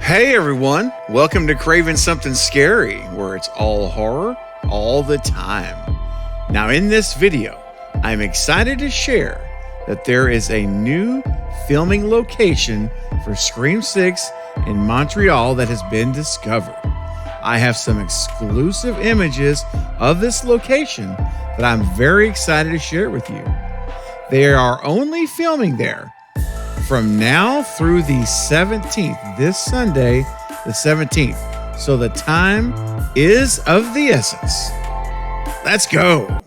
Hey everyone, welcome to Craving Something Scary, where it's all horror all the time. Now in this video, I'm excited to share that there is a new filming location for Scream 6 in Montreal that has been discovered. I have some exclusive images of this location that I'm very excited to share with you. They are only filming there from now through the 17th, this Sunday, the 17th. So the time is of the essence. Let's go.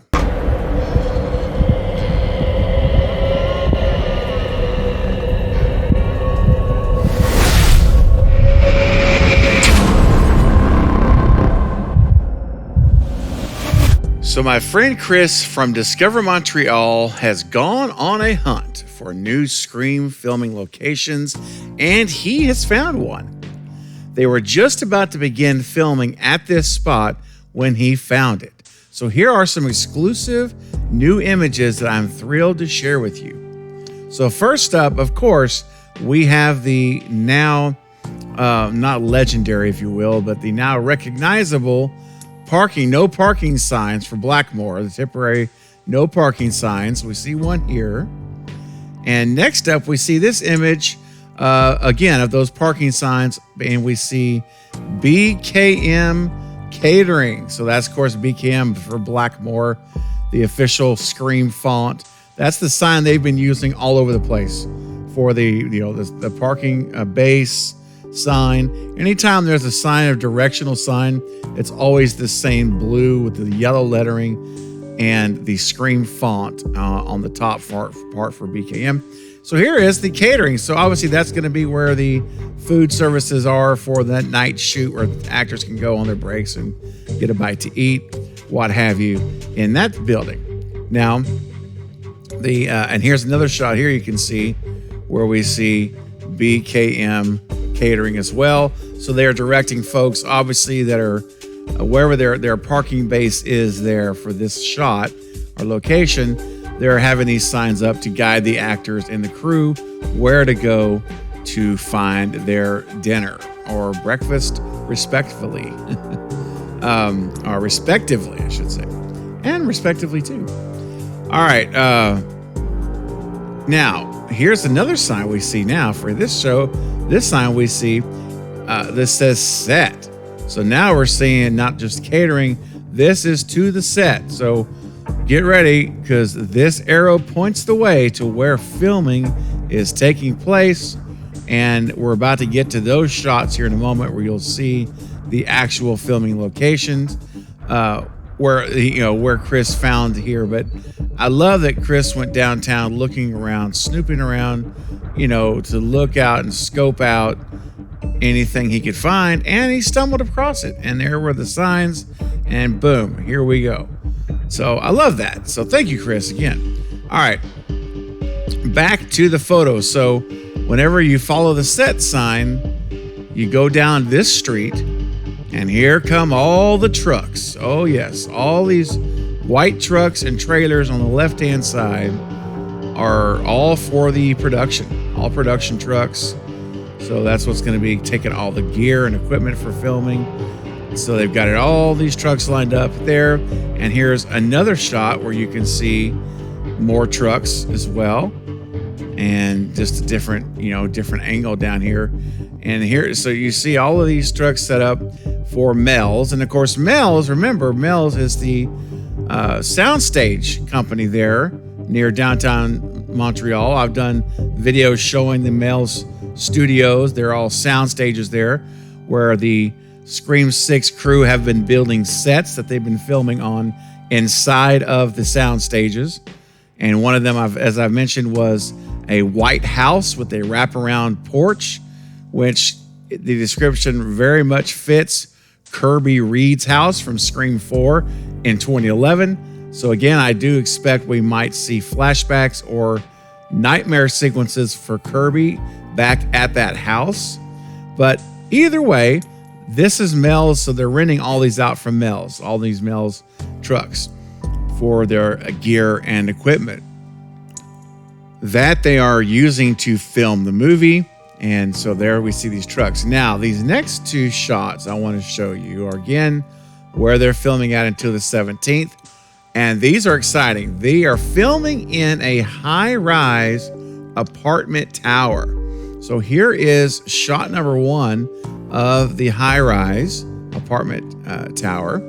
So my friend Chris from Discover Montreal has gone on a hunt for new Scream filming locations, and he has found one. They were just about to begin filming at this spot when he found it. So here are some exclusive new images that I'm thrilled to share with you. So first up, of course, we have the now, not legendary, if you will, but the now recognizable no parking signs for Blackmore, the temporary no parking signs. We see one here. And next up, we see this image, again, of those parking signs, and we see BKM Catering. So that's, of course, BKM for Blackmore, the official Scream font. That's the sign they've been using all over the place for the parking base sign. Anytime there's a sign of directional sign, it's always the same blue with the yellow lettering and the Scream font on the top part for BKM. So here is the catering. So obviously that's going to be where the food services are for that night shoot, where actors can go on their breaks and get a bite to eat, what have you, in that building. Now, and here's another shot here you can see where we see BKM Catering as well. So they're directing folks, obviously, that are wherever their parking base is there for this shot or location. They're having these signs up to guide the actors and the crew where to go to find their dinner or breakfast, respectively, or respectively, I should say, and respectively too. All right. Now here's another sign we see now for this show. This sign we see, this says set. So now we're seeing not just catering, this is to the set. So get ready, because this arrow points the way to where filming is taking place. And we're about to get to those shots here in a moment where you'll see the actual filming locations, where Chris found here. But I love that Chris went downtown looking around, snooping around, to look out and scope out anything he could find, and he stumbled across it, and there were the signs, and boom, here we go. So I love that. So thank you, Chris, again. All right, back to the photo. So whenever you follow the set sign, you go down this street, and here come all the trucks. Oh yes, all these white trucks and trailers on the left-hand side are all for the production, all production trucks. So that's what's going to be taking all the gear and equipment for filming. So they've got all these trucks lined up there. And here's another shot where you can see more trucks as well, and just a different angle down here. And here, so you see all of these trucks set up for Mel's. And of course, Mel's is the soundstage company there near downtown Montreal. I've done videos showing the Mel's studios. They're all sound stages there, where the Scream 6 crew have been building sets that they've been filming on inside of the sound stages. And one of them, as I've mentioned, was a white house with a wraparound porch, which the description very much fits Kirby Reed's house from Scream 4 in 2011. So again, I do expect we might see flashbacks or nightmare sequences for Kirby back at that house. But either way, this is Mel's, so they're renting all these out from Mel's, all these Mel's trucks for their gear and equipment that they are using to film the movie And so there we see these trucks. Now, these next two shots I want to show you are again where they're filming at until the 17th. And these are exciting. They are filming in a high-rise apartment tower. So here is shot number 1 of the high-rise apartment tower.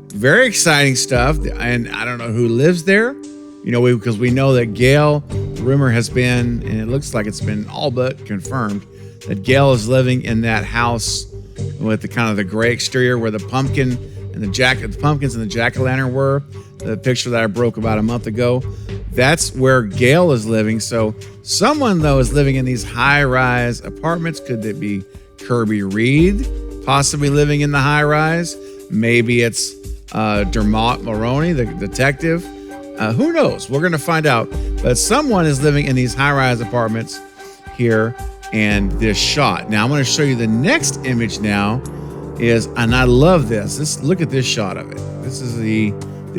Very exciting stuff. And I don't know who lives there. You know, because we know that Gail, the rumor has been, and it looks like it's been all but confirmed, that Gail is living in that house with the kind of the gray exterior where the pumpkins and the jack-o'-lantern were. The picture that I broke about a month ago. That's where Gail is living. So someone, though, is living in these high-rise apartments. Could it be Kirby Reed possibly living in the high-rise? Maybe it's Dermot Mulroney, the detective. Who knows? We're going to find out. But someone is living in these high-rise apartments here and this shot. Now, I'm going to show you the next image now and I love this. Look at this shot of it. This is the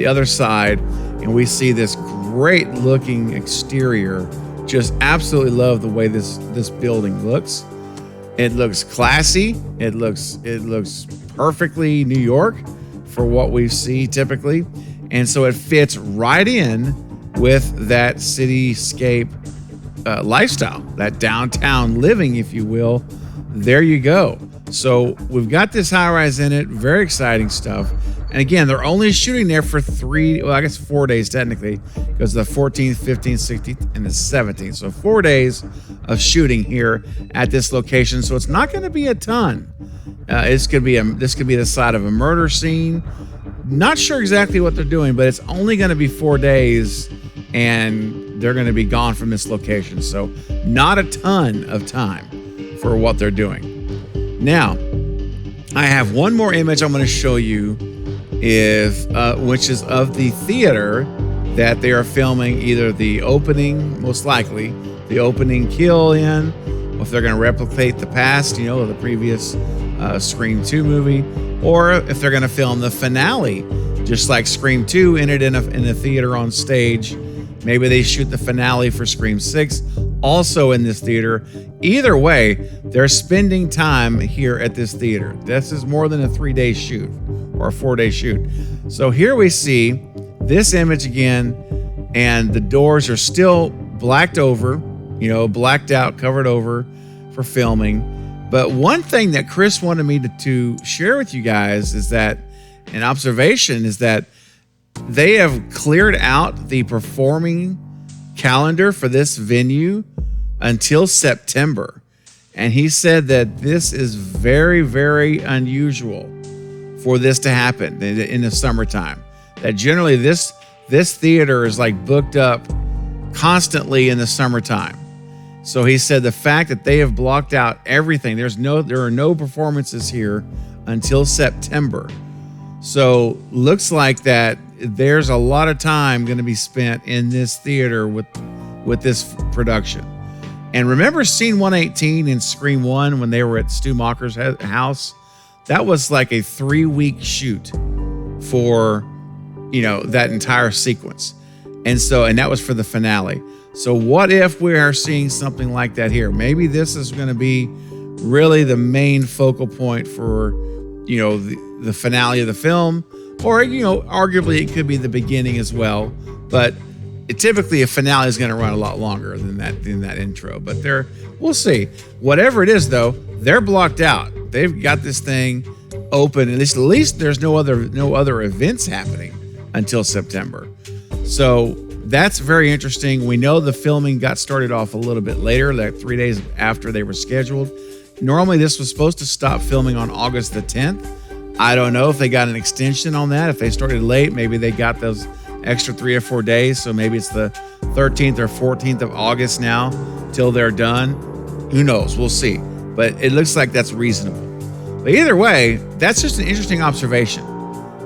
other side, and we see this great-looking exterior. Just absolutely love the way this building looks. It looks classy. It looks perfectly New York for what we see typically. And so it fits right in with that cityscape lifestyle, that downtown living, if you will. There you go. So we've got this high-rise in it. Very exciting stuff. And again, they're only shooting there for 4 days technically, because the 14th, 15th, 16th, and the 17th. So 4 days of shooting here at this location. So it's not going to be a ton. This could be the side of a murder scene. Not sure exactly what they're doing, but it's only going to be 4 days, and they're going to be gone from this location. So not a ton of time for what they're doing. Now, I have one more image I'm going to show you, which is of the theater that they are filming either the opening, most likely, the opening kill in, or if they're going to replicate the past, the previous Scream 2 movie, or if they're going to film the finale, just like Scream 2 ended in a theater on stage. Maybe they shoot the finale for Scream 6 also in this theater. Either way, they're spending time here at this theater. This is more than a 3-day shoot or a 4-day shoot. So here we see this image again, and the doors are still blacked over, blacked out, covered over for filming. But one thing that Chris wanted me to share with you guys is that an observation is that they have cleared out the performing calendar for this venue until September. And he said that this is very, very unusual for this to happen in the summertime. That generally this theater is like booked up constantly in the summertime. So he said the fact that they have blocked out everything, there are no performances here until September. So looks like that there's a lot of time going to be spent in this theater with this production. And remember scene 118 in Scream 1 when they were at Stu Macher's house? That was like a 3-week shoot for, that entire sequence. And that was for the finale. So what if we are seeing something like that here? Maybe this is going to be really the main focal point for, the finale of the film, or, arguably it could be the beginning as well. But typically a finale is going to run a lot longer than that intro. But we'll see. Whatever it is, though, they're blocked out. They've got this thing open, and at least there's no other events happening until September. So that's very interesting. We know the filming got started off a little bit later, like 3 days after they were scheduled. Normally, this was supposed to stop filming on August the 10th. I don't know if they got an extension on that. If they started late, maybe they got those extra 3 or 4 days. So maybe it's the 13th or 14th of August now till they're done. Who knows? We'll see. But it looks like that's reasonable. But either way, that's just an interesting observation.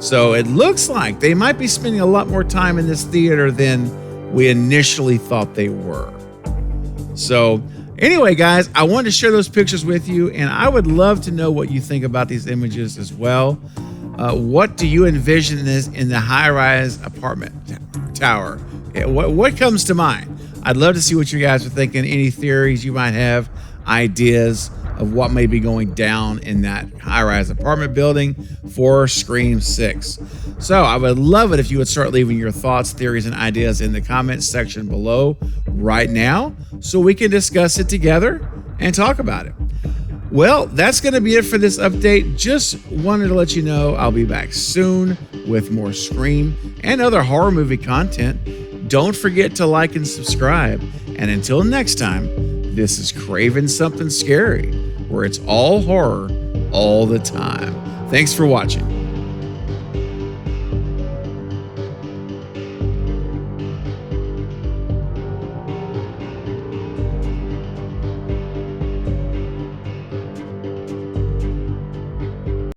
So it looks like they might be spending a lot more time in this theater than we initially thought they were. So anyway, guys, I wanted to share those pictures with you, and I would love to know what you think about these images as well. What do you envision in the high-rise apartment tower? What comes to mind? I'd love to see what you guys are thinking, any theories you might have. ideas of what may be going down in that high-rise apartment building for Scream 6. So I would love it if you would start leaving your thoughts, theories, and ideas in the comments section below right now so we can discuss it together and talk about it. Well, that's going to be it for this update. Just wanted to let you know I'll be back soon with more Scream and other horror movie content. Don't forget to like and subscribe. And until next time, this is Craven Something Scary, where it's all horror all the time. Thanks for watching.